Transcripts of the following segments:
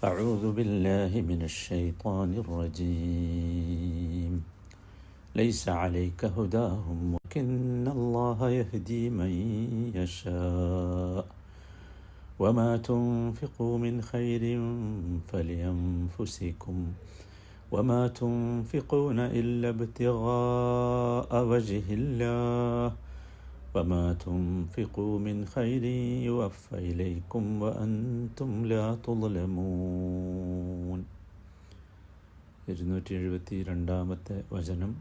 أعوذ بالله من الشيطان الرجيم ليس عليك هداهم ولكن الله يهدي من يشاء وما تنفقوا من خير فلأنفسكم وما تنفقون إلا ابتغاء وجه الله وما تنفقوا من خير يوفى إليكم وأنتم لا تظلمون. 272 വചനം,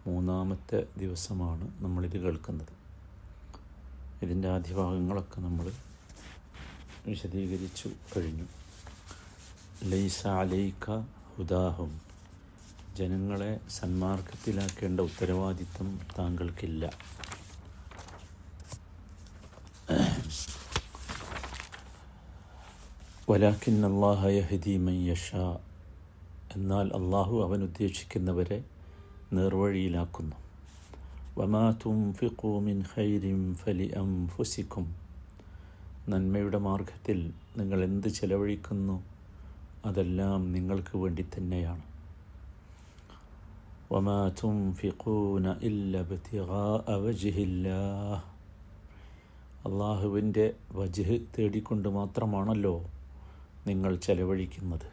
3-ാമത്തെ ദിവസമാണ് നമ്മളിത് കേൾക്കുന്നത്. ഇതിൻ്റെ ആദ്യഭാഗങ്ങളൊക്കെ നമ്മൾ വിശദീകരിച്ചു കഴിഞ്ഞു. ലൈസ അലൈക ഹുദാഹും, ജനങ്ങളെ സന്മാർഗത്തിലാക്കേണ്ട ഉത്തരവാദിത്വം താങ്കൾക്കില്ല. വലാകിന്ന അല്ലാഹ യഹ്ദി മൻ യശാ, എന്നാൽ അള്ളാഹു അവൻ ഉദ്ദേശിക്കുന്നവരെ നേർവഴിയിലാക്കുന്നു. വമാ തുൻഫിഖൂ മിൻ ഖൈരിൻ ഫലിഅൻഫുസിക്കും, നന്മയുടെ മാർഗത്തിൽ നിങ്ങൾ എന്ത് ചെലവഴിക്കുന്നു അതെല്ലാം നിങ്ങൾക്ക് വേണ്ടി തന്നെയാണ്. വമാ തുൻഫിഖൂന ഇല്ല ഇബ്തിഗാഅ വജ്ഹില്ലാഹ്, അള്ളാഹുവിൻ്റെ വജ്ഹ് തേടിക്കൊണ്ട് മാത്രമാണല്ലോ നിങ്ങൾ ചെലവഴിക്കുന്നത്.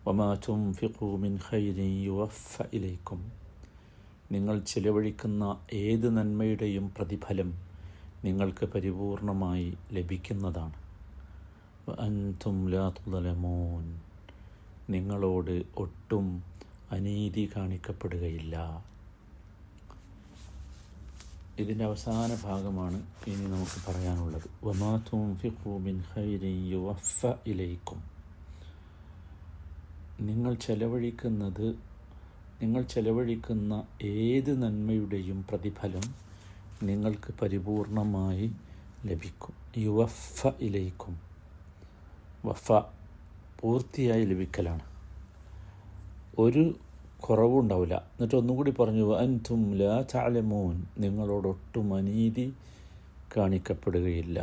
വമാ തുൻഫിഖൂ മിൻ ഖൈരിൻ യുവഫ ഇലൈക്കും, നിങ്ങൾ ചെലവഴിക്കുന്ന ഏത് നന്മയുടെയും പ്രതിഫലം നിങ്ങൾക്ക് പരിപൂർണമായി ലഭിക്കുന്നതാണ്. വഅൻതും ലാ തുളമൂൻ, നിങ്ങളോട് ഒട്ടും അനീതി കാണിക്കപ്പെടുകയില്ല. ഇതിൻ്റെ അവസാന ഭാഗമാണ് ഇനി നമുക്ക് പറയാനുള്ളത്. വമാ തുൻഫിഖൂ മിൻ ഖൈരിൻ യുവഫ ഇലൈക്കും, നിങ്ങൾ ചെലവഴിക്കുന്ന ഏത് നന്മയുടെയും പ്രതിഫലം നിങ്ങൾക്ക് പരിപൂർണമായി ലഭിക്കും. യുവഫ ഇലൈക്കും, വഫ പൂർത്തിയായി ലഭിക്കലാണ്, ഒരു കുറവുണ്ടാവില്ല. എന്നിട്ട് ഒന്നുകൂടി പറഞ്ഞു, അൻതും ലാ തഅലമൂൻ, നിങ്ങളോടൊട്ടും അനീതി കാണിക്കപ്പെടുകയില്ല.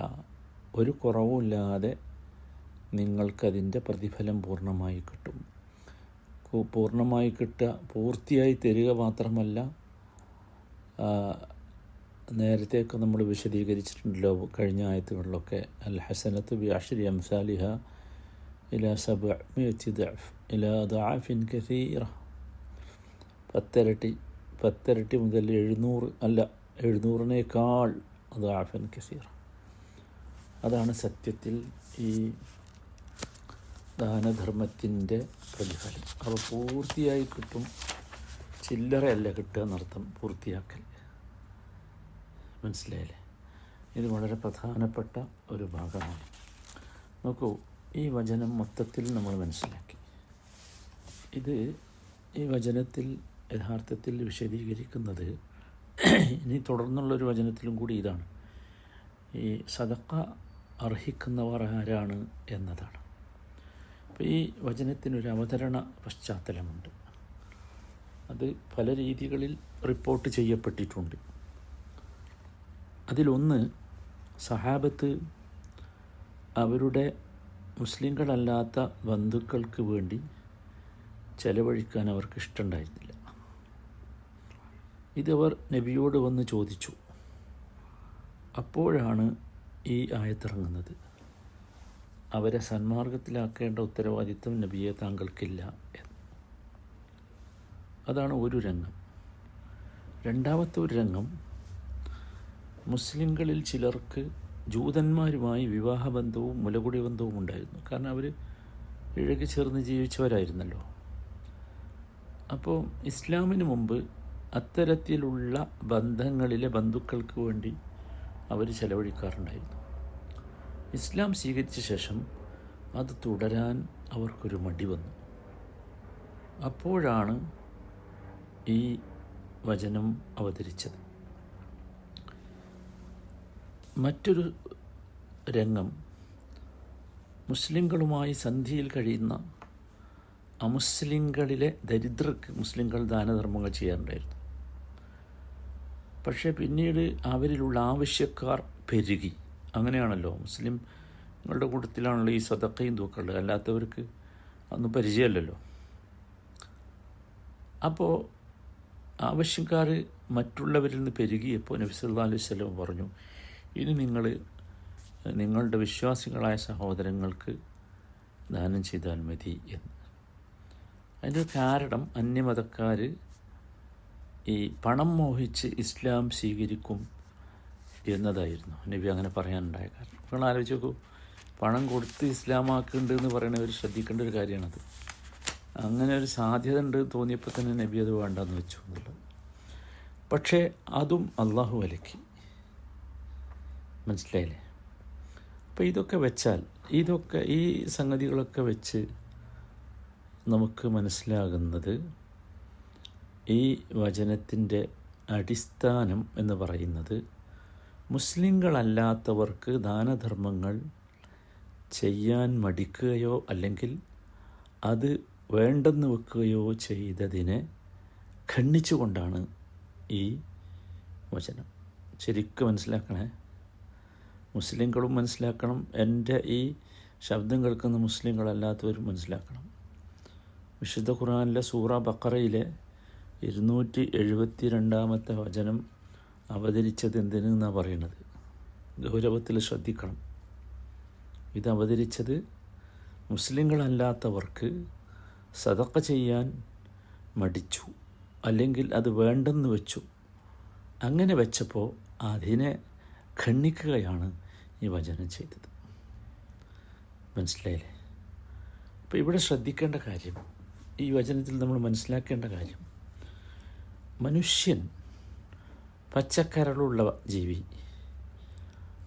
ഒരു കുറവുമില്ലാതെ നിങ്ങൾക്കതിൻ്റെ പ്രതിഫലം പൂർണ്ണമായി കിട്ടും. പൂർണ്ണമായി കിട്ടുക, പൂർത്തിയായി തരിക മാത്രമല്ല, നേരത്തെയൊക്കെ നമ്മൾ വിശദീകരിച്ചിട്ടുണ്ടല്ലോ കഴിഞ്ഞ ആയത്തുകളിലൊക്കെ, അൽ ഹസനത്ത് ബി അശ്രി അംസാലിഹ ഇലാ 700 ദഅഫ് ഇലാ ദഅഫിൻ കസീറ, 10 മുതൽ 700-നേക്കാൾ ദഅഫൻ കസീറ. അതാണ് സത്യത്തിൽ ഈ ദാനധർമ്മത്തിൻ്റെ പ്രതിഫലം. അപ്പോൾ പൂർത്തിയായി കിട്ടും, ചില്ലറയല്ല കിട്ടുക എന്നർത്ഥം, പൂർത്തിയാക്കൽ. മനസ്സിലായില്ലേ? ഇത് വളരെ പ്രധാനപ്പെട്ട ഒരു ഭാഗമാണ്. നോക്കൂ, ഈ വചനം മൊത്തത്തിൽ നമ്മൾ മനസ്സിലാക്കി. ഈ വചനത്തിൽ യഥാർത്ഥത്തിൽ വിശദീകരിക്കുന്നത് ഇനി തുടർന്നുള്ളൊരു വചനത്തിലും കൂടി ഇതാണ്, ഈ സദഖ അർഹിക്കുന്നവർ ആരാണ് എന്നതാണ്. അപ്പോൾ ഈ വചനത്തിനൊരു അവതരണ പശ്ചാത്തലമുണ്ട്. അത് പല രീതികളിൽ റിപ്പോർട്ട് ചെയ്യപ്പെട്ടിട്ടുണ്ട്. അതിലൊന്ന്, സഹാബത്ത് അവരുടെ മുസ്ലിങ്ങളല്ലാത്ത ബന്ധുക്കൾക്ക് വേണ്ടി ചെലവഴിക്കാൻ അവർക്ക് ഇഷ്ടമുണ്ടായിരുന്നില്ല. ഇതവർ നബിയോട് വന്ന് ചോദിച്ചു. അപ്പോഴാണ് ഈ ആയത്തിറങ്ങുന്നത്, അവരെ സന്മാർഗത്തിലാക്കേണ്ട ഉത്തരവാദിത്വം നബിയെ താങ്കൾക്കില്ല എന്ന്. അതാണ് ഒരു രംഗം. രണ്ടാമത്തെ ഒരു രംഗം, മുസ്ലിങ്ങളിൽ ചിലർക്ക് ജൂതന്മാരുമായി വിവാഹബന്ധവും മുലകുടി ബന്ധവും ഉണ്ടായിരുന്നു. കാരണം അവർ ഇഴകി ചേർന്ന് ജീവിച്ചവരായിരുന്നല്ലോ. അപ്പോൾ ഇസ്ലാമിന് മുമ്പ് അത്തരത്തിലുള്ള ബന്ധങ്ങളിലെ ബന്ധുക്കൾക്ക് വേണ്ടി അവർ ചെലവഴിക്കാറുണ്ടായിരുന്നു. ഇസ്ലാം സ്വീകരിച്ച ശേഷം അത് തുടരാൻ അവർക്കൊരു മടി വന്നു. അപ്പോഴാണ് ഈ വചനം അവതരിച്ചത്. മറ്റൊരു രംഗം, മുസ്ലിങ്ങളുമായി സന്ധിയിൽ കഴിയുന്ന അമുസ്ലിങ്ങളിലെ ദരിദ്രർക്ക് മുസ്ലിങ്ങൾ ദാനധർമ്മങ്ങൾ ചെയ്യാറുണ്ടായിരുന്നു. പക്ഷേ പിന്നീട് അവരിലുള്ള ആവശ്യക്കാർ പെരുകി. അങ്ങനെയാണല്ലോ, മുസ്ലിം നിങ്ങളുടെ കൂട്ടത്തിലാണല്ലോ ഈ സദക്കയും തൂക്കുള്ളത്, അല്ലാത്തവർക്ക് അതൊന്നും പരിചയമല്ലല്ലോ. അപ്പോൾ ആവശ്യക്കാർ മറ്റുള്ളവരിൽ നിന്ന് പെരുകിയപ്പോൾ നബി സല്ലല്ലാഹു അലൈഹി വസല്ലം പറഞ്ഞു, ഇനി നിങ്ങൾ നിങ്ങളുടെ വിശ്വാസികളായ സഹോദരങ്ങൾക്ക് ദാനം ചെയ്താൽ മതി എന്ന്. അതിൻ്റെ കാരണം അന്യമതക്കാർ ഈ പണം മോഹിച്ച് ഇസ്ലാം സ്വീകരിക്കും എന്നതായിരുന്നു നബി അങ്ങനെ പറയാനുണ്ടായ കാരണം. നിങ്ങൾ ആലോചിച്ച് നോക്കൂ, പണം കൊടുത്ത് ഇസ്ലാമാക്കുന്നുണ്ട് എന്ന് പറയുന്നവർ ശ്രദ്ധിക്കേണ്ട ഒരു കാര്യമാണത്. അങ്ങനെ ഒരു സാധ്യത ഉണ്ട് തോന്നിയപ്പോൾ തന്നെ നബി അത് വേണ്ടെന്ന് വെച്ചു എന്നുള്ളത്. പക്ഷേ അതും അള്ളാഹു വിലക്കി, മനസ്സിലായില്ലേ? അപ്പോൾ ഇതൊക്കെ വെച്ചാൽ, ഈ സംഗതികളൊക്കെ വെച്ച് നമുക്ക് മനസ്സിലാകുന്നത് ഈ വചനത്തിൻ്റെ അടിസ്ഥാനം എന്ന് പറയുന്നത് മുസ്ലിങ്ങളല്ലാത്തവർക്ക് ദാനധർമ്മങ്ങൾ ചെയ്യാൻ മടിക്കുകയോ അല്ലെങ്കിൽ അത് വേണ്ടെന്ന് വെക്കുകയോ ചെയ്തതിനെ ഖണ്ഡിച്ചുകൊണ്ടാണ് ഈ വചനം. ശരിക്കും മനസ്സിലാക്കണേ, മുസ്ലിങ്ങളും മനസ്സിലാക്കണം, എൻ്റെ ഈ ശബ്ദം കേൾക്കുന്ന മുസ്ലിങ്ങളല്ലാത്തവരും മനസ്സിലാക്കണം. വിശുദ്ധ ഖുർആനിലെ സൂറ ബഖറയിലെ 272 വചനം അവതരിച്ചത് എന്തിനെന്നാണ് പറയുന്നത്. ഗൗരവത്തിൽ ശ്രദ്ധിക്കണം. ഇത് അവതരിച്ചത് മുസ്ലിങ്ങളല്ലാത്തവർക്ക് സദഖ ചെയ്യാൻ മടിച്ചു, അല്ലെങ്കിൽ അത് വേണ്ടെന്ന് വെച്ചു. അങ്ങനെ വെച്ചപ്പോൾ അതിനെ ഖണ്ഡിക്കുകയാണ് ഈ വചനം ചെയ്തത്. മനസ്സിലായില്ലേ? അപ്പോൾ ഇവിടെ ശ്രദ്ധിക്കേണ്ട കാര്യം, ഈ വചനത്തിൽ നമ്മൾ മനസ്സിലാക്കേണ്ട കാര്യം, മനുഷ്യൻ പച്ചക്കരളുള്ള ജീവി,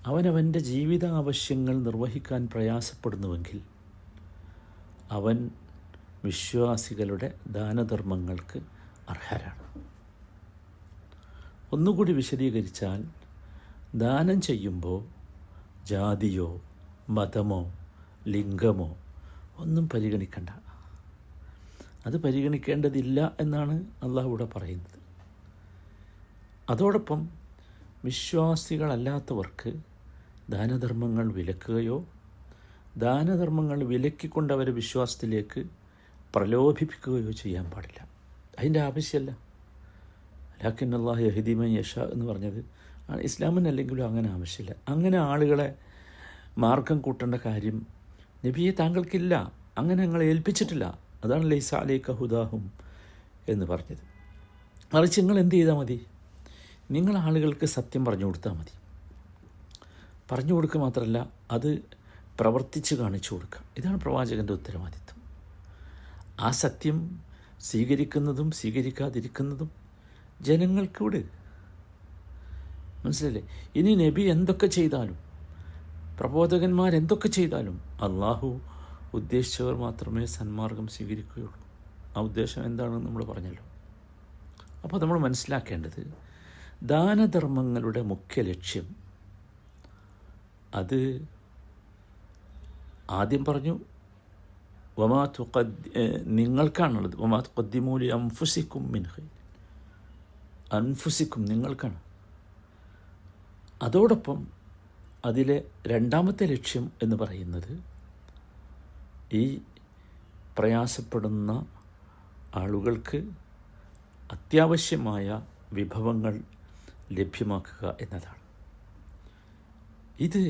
അവനവൻ്റെ ജീവിത ആവശ്യങ്ങൾ നിർവഹിക്കാൻ പ്രയാസപ്പെടുന്നുവെങ്കിൽ അവൻ വിശ്വാസികളുടെ ദാനധർമ്മങ്ങൾക്ക് അർഹരാണ്. ഒന്നുകൂടി വിശദീകരിച്ചാൽ, ദാനം ചെയ്യുമ്പോൾ ജാതിയോ മതമോ ലിംഗമോ ഒന്നും പരിഗണിക്കണ്ട. അത് പരിഗണിക്കേണ്ടതില്ല എന്നാണ് അള്ളാഹു ഇവിടെ പറയുന്നത്. അതോടൊപ്പം വിശ്വാസികളല്ലാത്തവർക്ക് ദാനധർമ്മങ്ങൾ വിലക്കുകയോ ദാനധർമ്മങ്ങൾ വിലക്കിക്കൊണ്ട് അവരെ വിശ്വാസത്തിലേക്ക് പ്രലോഭിപ്പിക്കുകയോ ചെയ്യാൻ പാടില്ല. അതിൻ്റെ ആവശ്യമല്ല. ലാക്കിൻ അല്ലാഹു യഹ്ദി മൻ യശാ എന്ന് പറഞ്ഞത് ഇസ്ലാമിനല്ലെങ്കിലും അങ്ങനെ ആവശ്യമില്ല. അങ്ങനെ ആളുകളെ മാർഗം കൂട്ടേണ്ട കാര്യം നബിയെ താങ്കൾക്കില്ല, അങ്ങനെ ഞങ്ങളെ ഏൽപ്പിച്ചിട്ടില്ല. അതാണ് ലൈസ അലൈക ഹുദാഹും എന്ന് പറഞ്ഞത്. മറിച്ച് നിങ്ങൾ എന്ത് ചെയ്താൽ മതി? നിങ്ങൾ ആളുകൾക്ക് സത്യം പറഞ്ഞു കൊടുത്താൽ മതി. പറഞ്ഞു കൊടുക്കുക മാത്രമല്ല, അത് പ്രവർത്തിച്ച് കാണിച്ചു കൊടുക്കുക. ഇതാണ് പ്രവാചകൻ്റെ ഉത്തരവാദിത്വം. ആ സത്യം സ്വീകരിക്കുന്നതും സ്വീകരിക്കാതിരിക്കുന്നതും ജനങ്ങൾക്ക് വിട്. മനസ്സിലല്ലേ? ഇനി നബി എന്തൊക്കെ ചെയ്താലും, പ്രബോധകന്മാരെന്തൊക്കെ ചെയ്താലും അള്ളാഹു ഉദ്ദേശിച്ചവർ മാത്രമേ സന്മാർഗം സ്വീകരിക്കുകയുള്ളൂ. ആ ഉദ്ദേശം എന്താണെന്ന് നമ്മൾ പറഞ്ഞല്ലോ. അപ്പോൾ നമ്മൾ മനസ്സിലാക്കേണ്ടത്, ദാനധർമ്മങ്ങളുടെ മുഖ്യ ലക്ഷ്യം അത് ആദ്യം പറഞ്ഞു, നിങ്ങൾക്കാണുള്ളത്. വമാ തുഖദ്ദിമൂ ലി അൻഫുസിക്കും മിൻ ഖൈർ, അൻഫുസിക്കും നിങ്ങൾക്കാണ്. അതോടൊപ്പം അതിലെ രണ്ടാമത്തെ ലക്ഷ്യം എന്ന് പറയുന്നത് ഈ പ്രയാസപ്പെടുന്ന ആളുകൾക്ക് അത്യാവശ്യമായ വിഭവങ്ങൾ ലഭ്യമാക്കുക എന്നതാണ്. ഇത്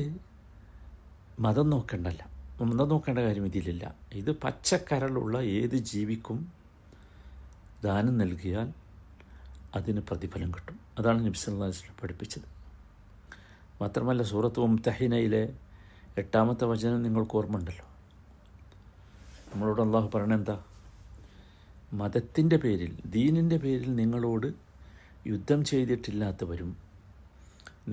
മതം നോക്കേണ്ടല്ല, മതം നോക്കേണ്ട കാര്യം ഇതിലില്ല. ഇത് പച്ചക്കരളുള്ള ഏത് ജീവിക്കും ദാനം നൽകിയാൽ അതിന് പ്രതിഫലം കിട്ടും. അതാണ് നബി സല്ലല്ലാഹു അലൈഹി വസല്ലം പഠിപ്പിച്ചത്. മാത്രമല്ല, സൂറത്ത് മുംതഹിനയിലെ 8-ാമത്തെ വചനം നിങ്ങൾക്ക് ഓർമ്മ ഉണ്ടല്ലോ. നമ്മളോട് അള്ളാഹു പറയണെന്താ? മതത്തിൻ്റെ പേരിൽ, ദീനിൻ്റെ പേരിൽ നിങ്ങളോട് യുദ്ധം ചെയ്തിട്ടില്ലാത്തവരും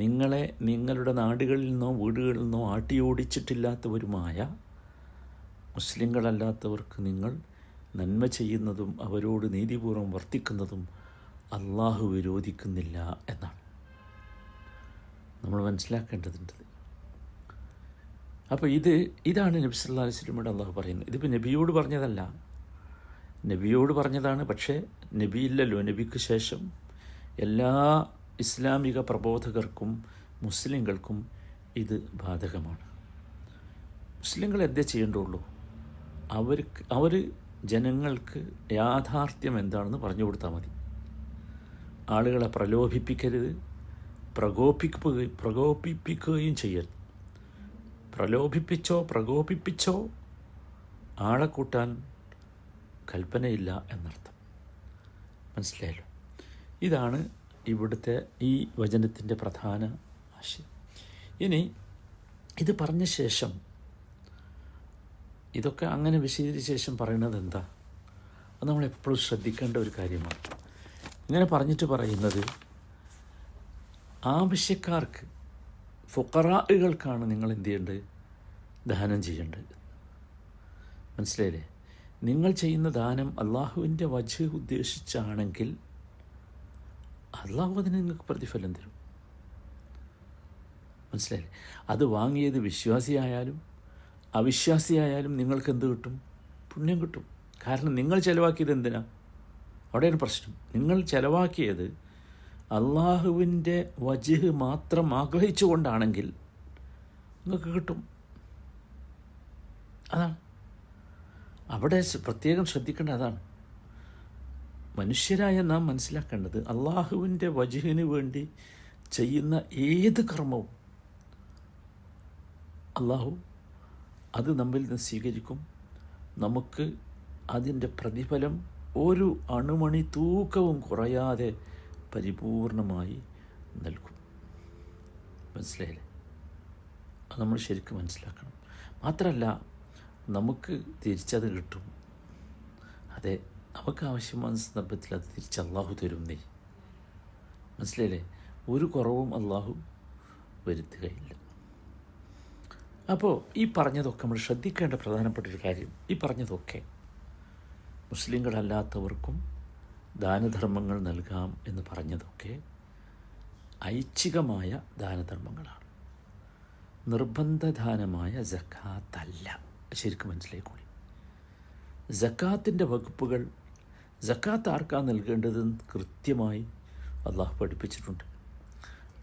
നിങ്ങളെ നിങ്ങളുടെ നാടുകളിൽ നിന്നോ വീടുകളിൽ നിന്നോ ആട്ടിയോടിച്ചിട്ടില്ലാത്തവരുമായ മുസ്ലിങ്ങളല്ലാത്തവർക്ക് നിങ്ങൾ നന്മ ചെയ്യുന്നതും അവരോട് നീതിപൂർവ്വം വർത്തിക്കുന്നതും അള്ളാഹു വിരോധിക്കുന്നില്ല എന്നാണ് നമ്മൾ മനസ്സിലാക്കേണ്ടതുണ്ട്. അപ്പോൾ ഇതാണ് നബി സല്ലല്ലാഹു അലൈഹി വസല്ലമയോട് അള്ളാഹു പറയുന്നത്. ഇതിപ്പോൾ നബിയോട് പറഞ്ഞതല്ല, നബിയോട് പറഞ്ഞതാണ്. പക്ഷേ നബിയില്ലല്ലോ, നബിക്ക് ശേഷം എല്ലാ ഇസ്ലാമിക പ്രബോധകർക്കും മുസ്ലിങ്ങൾക്കും ഇത് ബാധകമാണ്. മുസ്ലിങ്ങൾ എന്തേ ചെയ്യേണ്ടുള്ളൂ? അവർ ജനങ്ങൾക്ക് യാഥാർത്ഥ്യം എന്താണെന്ന് പറഞ്ഞു കൊടുത്താൽ മതി. ആളുകളെ പ്രലോഭിപ്പിക്കരുത്, പ്രകോപിപ്പിക്കുകയും ചെയ്യരുത്. പ്രകോപിപ്പിച്ചോ ആളെ കൂട്ടാൻ കൽപ്പനയില്ല എന്നർത്ഥം. മനസ്സിലായല്ലോ? ഇതാണ് ഇവിടുത്തെ ഈ വചനത്തിൻ്റെ പ്രധാന ആശയം. ഇനി ഇത് പറഞ്ഞ ശേഷം, ഇതൊക്കെ അങ്ങനെ വിശദീകരിച്ച ശേഷം പറയുന്നത് എന്താ? അത് നമ്മളെപ്പോഴും ശ്രദ്ധിക്കേണ്ട ഒരു കാര്യമാണ്. ഇങ്ങനെ പറഞ്ഞിട്ട് പറയുന്നത്, ആവശ്യക്കാർക്ക്, ഫുഖറാകൾക്കാണ് നിങ്ങൾ എന്ത് ചെയ്യേണ്ടത്? ദാനം ചെയ്യേണ്ടത്. മനസ്സിലായില്ലേ? നിങ്ങൾ ചെയ്യുന്ന ദാനം അള്ളാഹുവിൻ്റെ വജ്ഹ് ഉദ്ദേശിച്ചാണെങ്കിൽ അള്ളാഹു അതിന് നിങ്ങൾക്ക് പ്രതിഫലം തരും. മനസ്സിലായില്ലേ? അത് വാങ്ങിയത് വിശ്വാസിയായാലും അവിശ്വാസിയായാലും നിങ്ങൾക്ക് എന്ത് കിട്ടും? പുണ്യം കിട്ടും. കാരണം നിങ്ങൾ ചിലവാക്കിയത് എന്തിനാ? അവിടെയാണ് പ്രശ്നം. നിങ്ങൾ ചിലവാക്കിയത് അള്ളാഹുവിൻ്റെ വജ്ഹ് മാത്രം ആഗ്രഹിച്ചുകൊണ്ടാണെങ്കിൽ നിങ്ങൾക്ക് കിട്ടും. അതാണ് അവിടെ പ്രത്യേകം ശ്രദ്ധിക്കേണ്ട. അതാണ് മനുഷ്യരായ നാം മനസ്സിലാക്കേണ്ടത്. അള്ളാഹുവിൻ്റെ വജ്ഹിന് വേണ്ടി ചെയ്യുന്ന ഏത് കർമ്മവും അള്ളാഹു അത് നമ്മിൽ നിന്ന് സ്വീകരിക്കും. നമുക്ക് അതിൻ്റെ പ്രതിഫലം ഒരു അണുമണി തൂക്കവും കുറയാതെ പരിപൂർണമായി നൽകും. മനസ്സിലായില്ലേ? അത് നമ്മൾ ശരിക്കും മനസ്സിലാക്കണം. മാത്രമല്ല, നമുക്ക് തിരിച്ചത് കിട്ടും. അതെ, നമുക്ക് ആവശ്യമായ സന്ദർഭത്തിൽ അത് തിരിച്ച് അള്ളാഹു തരും. നീ മനസ്സിലായില്ലേ? ഒരു കുറവും അള്ളാഹു വരുത്തുകയില്ല. അപ്പോൾ ഈ പറഞ്ഞതൊക്കെ നമ്മൾ ശ്രദ്ധിക്കേണ്ട പ്രധാനപ്പെട്ടൊരു കാര്യം, ഈ പറഞ്ഞതൊക്കെ മുസ്ലിങ്ങളല്ലാത്തവർക്കും ദാനധർമ്മങ്ങൾ നൽകാം എന്ന് പറഞ്ഞതൊക്കെ ഐച്ഛികമായ ദാനധർമ്മങ്ങളാണ്, നിർബന്ധദാനമായ സക്കാത്തല്ല. ശരിക്കും മനസ്സിലായിക്കോളി. സക്കാത്തിൻ്റെ വകുപ്പുകൾ, സക്കാത്ത് ആർക്കാണ് നൽകേണ്ടതെന്ന് കൃത്യമായി അള്ളാഹു പഠിപ്പിച്ചിട്ടുണ്ട്.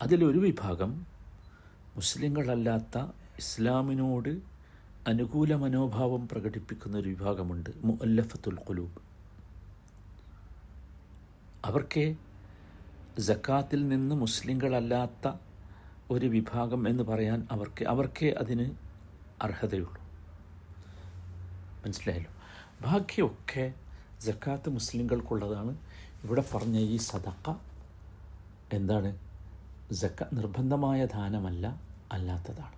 അതിലൊരു വിഭാഗം മുസ്ലിങ്ങളല്ലാത്ത ഇസ്ലാമിനോട് അനുകൂല മനോഭാവം പ്രകടിപ്പിക്കുന്ന ഒരു വിഭാഗമുണ്ട്, മുഅല്ലഫത്തുൽ ഖുലൂബ്. അവർക്ക് സക്കാത്തിൽ നിന്ന് മുസ്ലിങ്ങളല്ലാത്ത ഒരു വിഭാഗം എന്ന് പറയാൻ അവർക്കേ അതിന് അർഹതയുള്ളൂ. മനസ്സിലായല്ലോ? ബാക്കിയൊക്കെ സക്കാത്ത് മുസ്ലിങ്ങൾക്കുള്ളതാണ്. ഇവിടെ പറഞ്ഞ ഈ സദഖ എന്താണ്? നിർബന്ധമായ ദാനമല്ല, അല്ലാത്തതാണ്.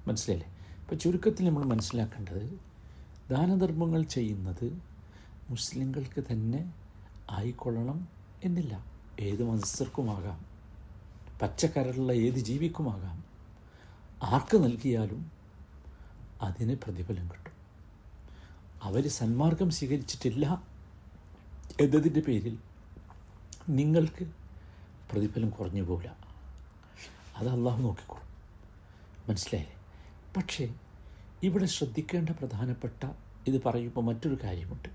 മനസ്സിലായില്ലേ? ഇപ്പോൾ ചുരുക്കത്തിൽ നമ്മൾ മനസ്സിലാക്കേണ്ടത്, ദാനധർമ്മങ്ങൾ ചെയ്യുന്നത് മുസ്ലിങ്ങൾക്ക് തന്നെ ആയിക്കൊള്ളണം എന്നില്ല. ഏത് മതസ്ഥർക്കുമാകാം, പച്ചക്കരലുള്ള ഏത് ജീവിക്കുമാകാം. ആർക്ക് നൽകിയാലും അതിന് പ്രതിഫലം കിട്ടും. അവർ സന്മാർഗം സ്വീകരിച്ചിട്ടില്ല എന്നതിൻ്റെ പേരിൽ നിങ്ങൾക്ക് പ്രതിഫലം കുറഞ്ഞു പോകില്ല. അത് അള്ളാഹു നോക്കിക്കോളും. മനസ്സിലായില്ലേ? പക്ഷേ ഇവിടെ ശ്രദ്ധിക്കേണ്ട പ്രധാനപ്പെട്ട, ഇത് പറയുമ്പോൾ മറ്റൊരു കാര്യമുണ്ട്.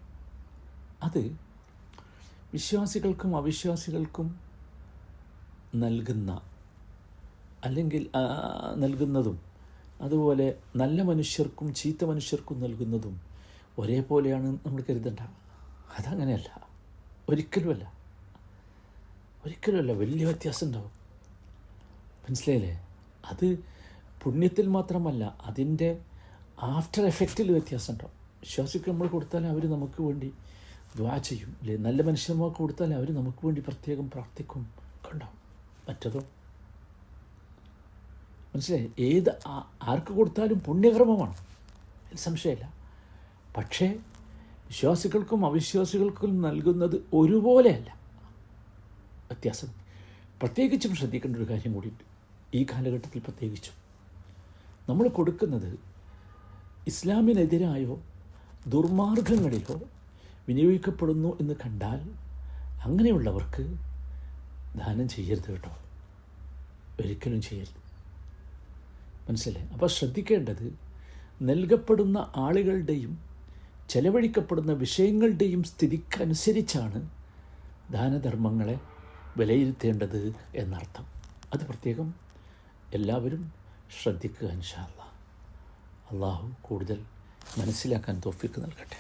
അത് വിശ്വാസികൾക്കും അവിശ്വാസികൾക്കും നൽകുന്നതും അതുപോലെ നല്ല മനുഷ്യർക്കും ചീത്ത മനുഷ്യർക്കും നൽകുന്നതും ഒരേപോലെയാണ് നമ്മൾ കരുതണ്ട. അതങ്ങനെയല്ല, ഒരിക്കലുമല്ല. വലിയ വ്യത്യാസം ഉണ്ടാവും. മനസ്സിലായില്ലേ? അത് പുണ്യത്തിൽ മാത്രമല്ല, അതിൻ്റെ ആഫ്റ്റർ എഫക്റ്റിൽ വ്യത്യാസം ഉണ്ടാവും. വിശ്വാസിക്ക് നമ്മൾ കൊടുത്താൽ അവർ നമുക്ക് വേണ്ടി ദുആ ചെയ്യും, അല്ലേ? നല്ല മനുഷ്യന്മാർക്ക് കൊടുത്താൽ അവർ നമുക്ക് വേണ്ടി പ്രത്യേകം പ്രാർത്ഥിക്കും ഉണ്ടാവും. മറ്റതോ മനസ്സിലായി? ആർക്ക് കൊടുത്താലും പുണ്യകർമ്മമാണ്, അതിൽ സംശയമില്ല. പക്ഷേ വിശ്വാസികൾക്കും അവിശ്വാസികൾക്കും നൽകുന്നത് ഒരുപോലെയല്ല, വ്യത്യാസം. പ്രത്യേകിച്ചും ശ്രദ്ധിക്കേണ്ട ഒരു കാര്യം കൂടിയുണ്ട് ഈ കാലഘട്ടത്തിൽ. പ്രത്യേകിച്ചും നമ്മൾ കൊടുക്കുന്നത് ഇസ്ലാമിനെതിരായോ ദുർമാർഗങ്ങളിലോ വിനിയോഗിക്കപ്പെടുന്നു എന്ന് കണ്ടാൽ അങ്ങനെയുള്ളവർക്ക് ദാനം ചെയ്യരുത് കേട്ടോ, ഒരിക്കലും ചെയ്യരുത്. മനസ്സിലായി? അപ്പോൾ ശ്രദ്ധിക്കേണ്ടത്, നൽകപ്പെടുന്ന ആളുകളുടെയും ചെലവഴിക്കപ്പെടുന്ന വിഷയങ്ങളുടെയും സ്ഥിതിക്കനുസരിച്ചാണ് ദാനധർമ്മങ്ങളെ വിലയിരുത്തേണ്ടത് എന്നർത്ഥം. അത് പ്രത്യേകം എല്ലാവരും ശ്രദ്ധിക്കുക ഇൻഷാ അല്ലാഹ്. അള്ളാഹു കൂടുതൽ മനസ്സിലാക്കാൻ തൗഫീഖ് നൽകട്ടെ.